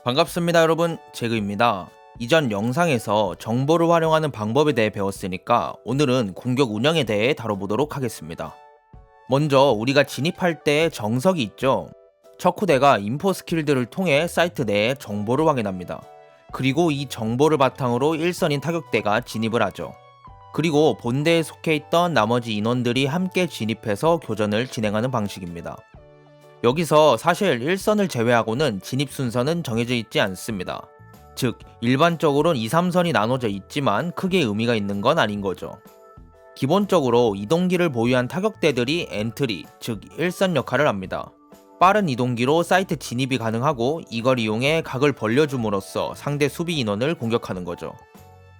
반갑습니다 여러분, 제그입니다. 이전 영상에서 정보를 활용하는 방법에 대해 배웠으니까 오늘은 공격 운영에 대해 다뤄보도록 하겠습니다. 먼저 우리가 진입할 때 정석이 있죠. 척후대가 인포 스킬들을 통해 사이트 내에 정보를 확인합니다. 그리고 이 정보를 바탕으로 일선인 타격대가 진입을 하죠. 그리고 본대에 속해 있던 나머지 인원들이 함께 진입해서 교전을 진행하는 방식입니다. 여기서 사실 1선을 제외하고는 진입 순서는 정해져 있지 않습니다. 즉, 일반적으로는 2, 3선이 나눠져 있지만 크게 의미가 있는 건 아닌 거죠. 기본적으로 이동기를 보유한 타격대들이 엔트리, 즉 1선 역할을 합니다. 빠른 이동기로 사이트 진입이 가능하고 이걸 이용해 각을 벌려줌으로써 상대 수비 인원을 공격하는 거죠.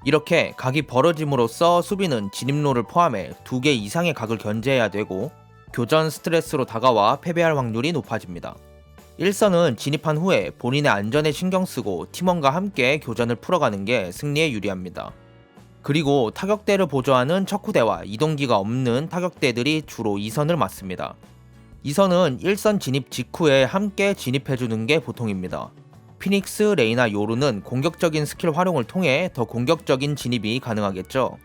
이렇게 각이 벌어짐으로써 수비는 진입로를 포함해 2개 이상의 각을 견제해야 되고 교전 스트레스로 다가와 패배할 확률이 높아집니다. 1선은 진입한 후에 본인의 안전에 신경 쓰고 팀원과 함께 교전을 풀어가는 게 승리에 유리합니다. 그리고 타격대를 보조하는 척후대와 이동기가 없는 타격대들이 주로 2선을 맡습니다. 2선은 1선 진입 직후에 함께 진입해주는 게 보통입니다. 피닉스, 레이나, 요루는 공격적인 스킬 활용을 통해 더 공격적인 진입이 가능하겠죠.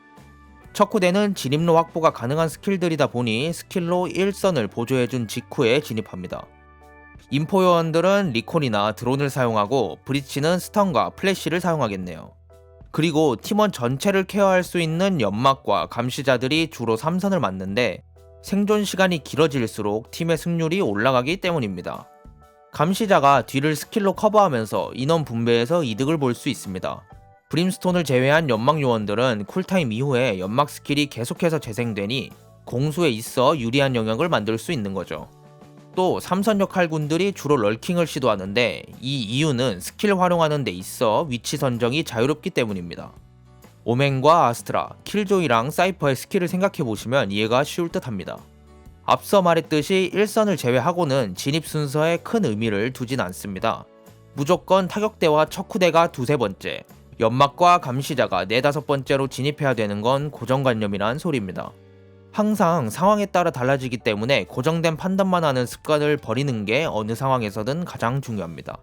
척후대는 진입로 확보가 가능한 스킬들이다 보니 스킬로 1선을 보조해준 직후에 진입합니다. 인포 요원들은 리콘이나 드론을 사용하고 브리치는 스턴과 플래시를 사용하겠네요. 그리고 팀원 전체를 케어할 수 있는 연막과 감시자들이 주로 3선을 맡는데 생존 시간이 길어질수록 팀의 승률이 올라가기 때문입니다. 감시자가 뒤를 스킬로 커버하면서 인원 분배에서 이득을 볼 수 있습니다. 브림스톤을 제외한 연막 요원들은 쿨타임 이후에 연막 스킬이 계속해서 재생되니 공수에 있어 유리한 영역을 만들 수 있는 거죠. 또 3선 역할군들이 주로 럴킹을 시도하는데 이 이유는 스킬 활용하는 데 있어 위치 선정이 자유롭기 때문입니다. 오멘과 아스트라, 킬조이랑 사이퍼의 스킬을 생각해보시면 이해가 쉬울 듯 합니다. 앞서 말했듯이 1선을 제외하고는 진입 순서에 큰 의미를 두진 않습니다. 무조건 타격대와 척후대가 두세 번째, 연막과 감시자가 네다섯 번째로 진입해야 되는 건 고정관념이란 소리입니다. 항상 상황에 따라 달라지기 때문에 고정된 판단만 하는 습관을 버리는 게 어느 상황에서든 가장 중요합니다.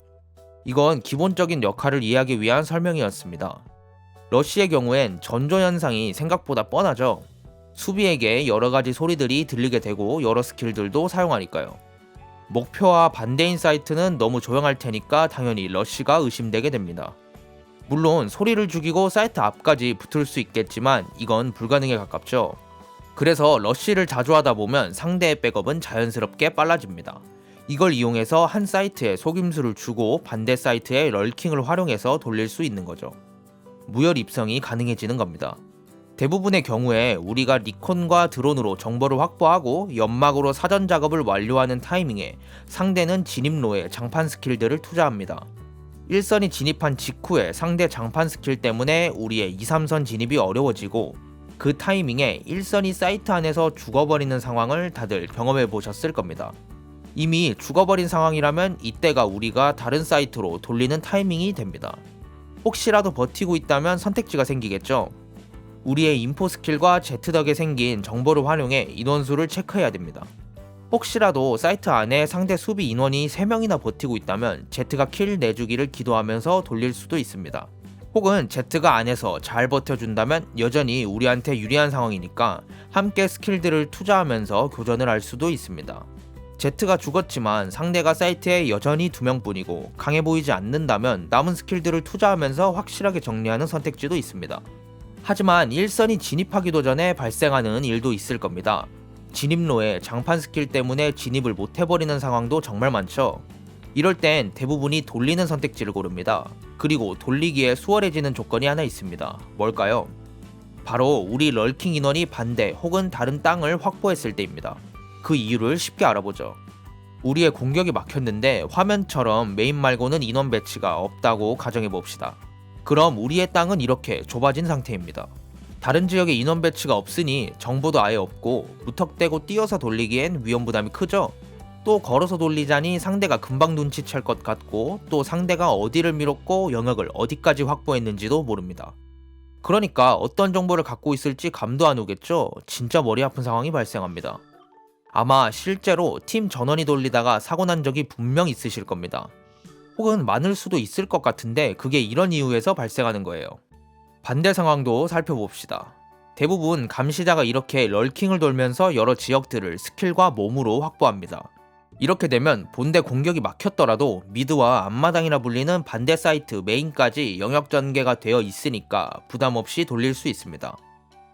이건 기본적인 역할을 이해하기 위한 설명이었습니다. 러쉬의 경우엔 전조 현상이 생각보다 뻔하죠. 수비에게 여러가지 소리들이 들리게 되고 여러 스킬들도 사용하니까요. 목표와 반대인 사이트는 너무 조용할 테니까 당연히 러쉬가 의심되게 됩니다. 물론 소리를 죽이고 사이트 앞까지 붙을 수 있겠지만 이건 불가능에 가깝죠. 그래서 러쉬를 자주 하다 보면 상대의 백업은 자연스럽게 빨라집니다. 이걸 이용해서 한 사이트에 속임수를 주고 반대 사이트에 럴킹을 활용해서 돌릴 수 있는 거죠. 무혈 입성이 가능해지는 겁니다. 대부분의 경우에 우리가 리콘과 드론으로 정보를 확보하고 연막으로 사전 작업을 완료하는 타이밍에 상대는 진입로에 장판 스킬들을 투자합니다. 1선이 진입한 직후에 상대 장판 스킬 때문에 우리의 2, 3선 진입이 어려워지고 그 타이밍에 1선이 사이트 안에서 죽어버리는 상황을 다들 경험해 보셨을 겁니다. 이미 죽어버린 상황이라면 이때가 우리가 다른 사이트로 돌리는 타이밍이 됩니다. 혹시라도 버티고 있다면 선택지가 생기겠죠. 우리의 인포 스킬과 Z덕에 생긴 정보를 활용해 인원수를 체크해야 됩니다. 혹시라도 사이트 안에 상대 수비 인원이 3명이나 버티고 있다면 Z가 킬 내주기를 기도하면서 돌릴 수도 있습니다. 혹은 Z가 안에서 잘 버텨준다면 여전히 우리한테 유리한 상황이니까 함께 스킬들을 투자하면서 교전을 할 수도 있습니다. Z가 죽었지만 상대가 사이트에 여전히 2명뿐이고 강해 보이지 않는다면 남은 스킬들을 투자하면서 확실하게 정리하는 선택지도 있습니다. 하지만 1선이 진입하기도 전에 발생하는 일도 있을 겁니다. 진입로에 장판 스킬 때문에 진입을 못 해버리는 상황도 정말 많죠. 이럴 땐 대부분이 돌리는 선택지를 고릅니다. 그리고 돌리기에 수월해지는 조건이 하나 있습니다. 뭘까요? 바로 우리 럴킹 인원이 반대 혹은 다른 땅을 확보했을 때입니다. 그 이유를 쉽게 알아보죠. 우리의 공격이 막혔는데 화면처럼 메인 말고는 인원 배치가 없다고 가정해봅시다. 그럼 우리의 땅은 이렇게 좁아진 상태입니다. 다른 지역에 인원 배치가 없으니 정보도 아예 없고 무턱대고 뛰어서 돌리기엔 위험 부담이 크죠. 또 걸어서 돌리자니 상대가 금방 눈치챌 것 같고 또 상대가 어디를 밀었고 영역을 어디까지 확보했는지도 모릅니다. 그러니까 어떤 정보를 갖고 있을지 감도 안 오겠죠. 진짜 머리 아픈 상황이 발생합니다. 아마 실제로 팀 전원이 돌리다가 사고 난 적이 분명 있으실 겁니다. 혹은 많을 수도 있을 것 같은데 그게 이런 이유에서 발생하는 거예요. 반대 상황도 살펴봅시다. 대부분 감시자가 이렇게 럴킹을 돌면서 여러 지역들을 스킬과 몸으로 확보합니다. 이렇게 되면 본대 공격이 막혔더라도 미드와 앞마당이라 불리는 반대 사이트 메인까지 영역 전개가 되어 있으니까 부담 없이 돌릴 수 있습니다.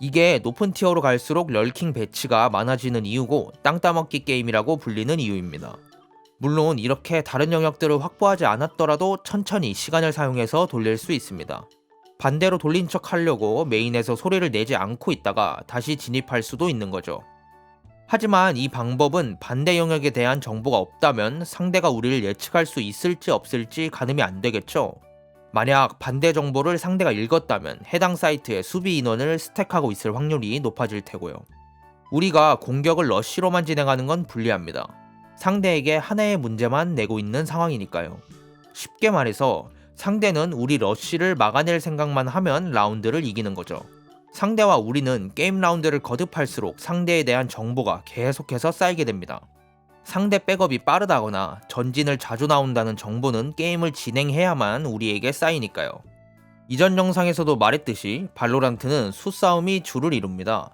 이게 높은 티어로 갈수록 럴킹 배치가 많아지는 이유고 땅 따먹기 게임이라고 불리는 이유입니다. 물론 이렇게 다른 영역들을 확보하지 않았더라도 천천히 시간을 사용해서 돌릴 수 있습니다. 반대로 돌린 척 하려고 메인에서 소리를 내지 않고 있다가 다시 진입할 수도 있는 거죠. 하지만 이 방법은 반대 영역에 대한 정보가 없다면 상대가 우리를 예측할 수 있을지 없을지 가늠이 안 되겠죠. 만약 반대 정보를 상대가 읽었다면 해당 사이트의 수비 인원을 스택하고 있을 확률이 높아질 테고요. 우리가 공격을 러쉬로만 진행하는 건 불리합니다. 상대에게 하나의 문제만 내고 있는 상황이니까요. 쉽게 말해서 상대는 우리 러쉬를 막아낼 생각만 하면 라운드를 이기는 거죠. 상대와 우리는 게임 라운드를 거듭할수록 상대에 대한 정보가 계속해서 쌓이게 됩니다. 상대 백업이 빠르다거나 전진을 자주 나온다는 정보는 게임을 진행해야만 우리에게 쌓이니까요. 이전 영상에서도 말했듯이 발로란트는 수싸움이 주를 이룹니다.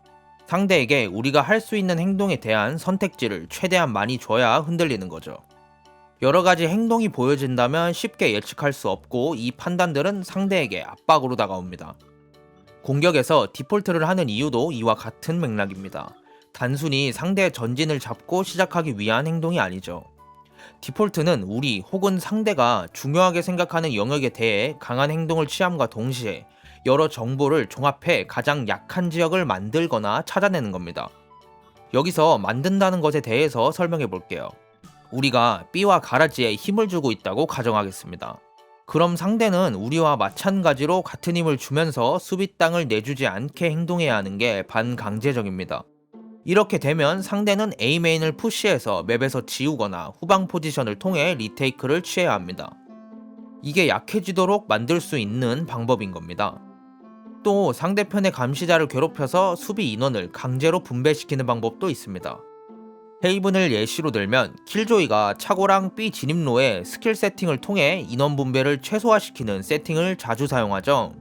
상대에게 우리가 할 수 있는 행동에 대한 선택지를 최대한 많이 줘야 흔들리는 거죠. 여러 가지 행동이 보여진다면 쉽게 예측할 수 없고 이 판단들은 상대에게 압박으로 다가옵니다. 공격에서 디폴트를 하는 이유도 이와 같은 맥락입니다. 단순히 상대의 전진을 잡고 시작하기 위한 행동이 아니죠. 디폴트는 우리 혹은 상대가 중요하게 생각하는 영역에 대해 강한 행동을 취함과 동시에 여러 정보를 종합해 가장 약한 지역을 만들거나 찾아내는 겁니다. 여기서 만든다는 것에 대해서 설명해 볼게요. 우리가 B와 가라지에 힘을 주고 있다고 가정하겠습니다. 그럼 상대는 우리와 마찬가지로 같은 힘을 주면서 수비 땅을 내주지 않게 행동해야 하는 게 반강제적입니다. 이렇게 되면 상대는 A 메인을 푸시해서 맵에서 지우거나 후방 포지션을 통해 리테이크를 취해야 합니다. 이게 약해지도록 만들 수 있는 방법인 겁니다. 또 상대편의 감시자를 괴롭혀서 수비 인원을 강제로 분배시키는 방법도 있습니다. 헤이븐을 예시로 들면 킬조이가 차고랑 B 진입로의 스킬 세팅을 통해 인원 분배를 최소화시키는 세팅을 자주 사용하죠.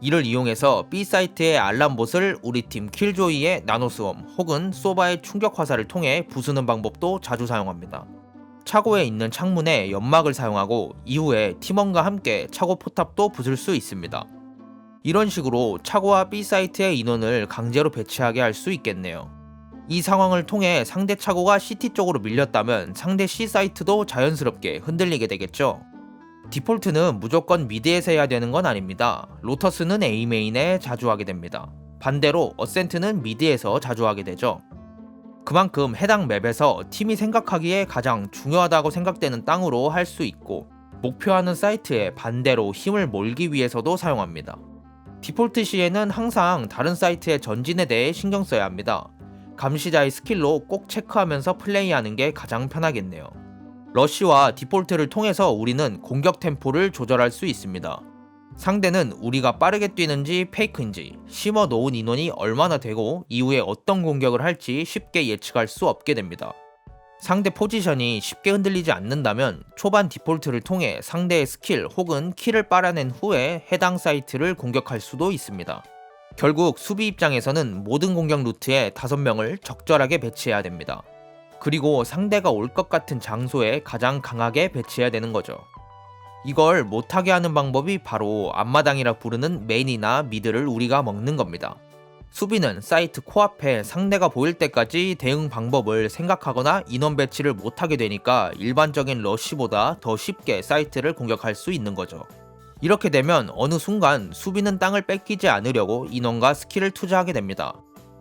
이를 이용해서 B 사이트의 알람봇을 우리 팀 킬조이의 나노스웜 혹은 소바의 충격 화살을 통해 부수는 방법도 자주 사용합니다. 차고에 있는 창문에 연막을 사용하고 이후에 팀원과 함께 차고 포탑도 부술 수 있습니다. 이런 식으로 차고와 B 사이트의 인원을 강제로 배치하게 할 수 있겠네요. 이 상황을 통해 상대 차고가 CT 쪽으로 밀렸다면 상대 C 사이트도 자연스럽게 흔들리게 되겠죠. 디폴트는 무조건 미드에서 해야 되는 건 아닙니다. 로터스는 A 메인에 자주 하게 됩니다. 반대로 어센트는 미드에서 자주 하게 되죠. 그만큼 해당 맵에서 팀이 생각하기에 가장 중요하다고 생각되는 땅으로 할 수 있고 목표하는 사이트에 반대로 힘을 몰기 위해서도 사용합니다. 디폴트 시에는 항상 다른 사이트의 전진에 대해 신경 써야 합니다. 감시자의 스킬로 꼭 체크하면서 플레이하는 게 가장 편하겠네요. 러쉬와 디폴트를 통해서 우리는 공격 템포를 조절할 수 있습니다. 상대는 우리가 빠르게 뛰는지 페이크인지 심어 놓은 인원이 얼마나 되고 이후에 어떤 공격을 할지 쉽게 예측할 수 없게 됩니다. 상대 포지션이 쉽게 흔들리지 않는다면 초반 디폴트를 통해 상대의 스킬 혹은 킬을 빨아낸 후에 해당 사이트를 공격할 수도 있습니다. 결국 수비 입장에서는 모든 공격 루트에 5명을 적절하게 배치해야 됩니다. 그리고 상대가 올 것 같은 장소에 가장 강하게 배치해야 되는 거죠. 이걸 못하게 하는 방법이 바로 앞마당이라 부르는 메인이나 미드를 우리가 먹는 겁니다. 수비는 사이트 코앞에 상대가 보일 때까지 대응 방법을 생각하거나 인원 배치를 못하게 되니까 일반적인 러쉬보다 더 쉽게 사이트를 공격할 수 있는 거죠. 이렇게 되면 어느 순간 수비는 땅을 뺏기지 않으려고 인원과 스킬을 투자하게 됩니다.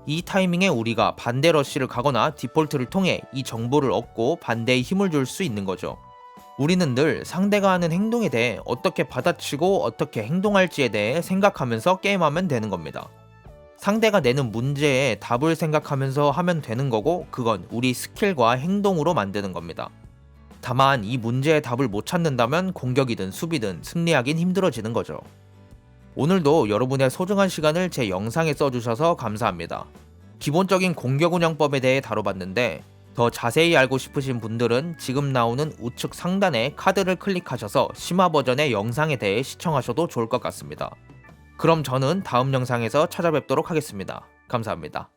이 타이밍에 우리가 반대 러쉬를 가거나 디폴트를 통해 이 정보를 얻고 반대에 힘을 줄 수 있는 거죠. 우리는 늘 상대가 하는 행동에 대해 어떻게 받아치고 어떻게 행동할지에 대해 생각하면서 게임하면 되는 겁니다. 상대가 내는 문제에 답을 생각하면서 하면 되는 거고 그건 우리 스킬과 행동으로 만드는 겁니다. 다만 이 문제의 답을 못 찾는다면 공격이든 수비든 승리하긴 힘들어지는 거죠. 오늘도 여러분의 소중한 시간을 제 영상에 써주셔서 감사합니다. 기본적인 공격 운영법에 대해 다뤄봤는데 더 자세히 알고 싶으신 분들은 지금 나오는 우측 상단에 카드를 클릭하셔서 심화 버전의 영상에 대해 시청하셔도 좋을 것 같습니다. 그럼 저는 다음 영상에서 찾아뵙도록 하겠습니다. 감사합니다.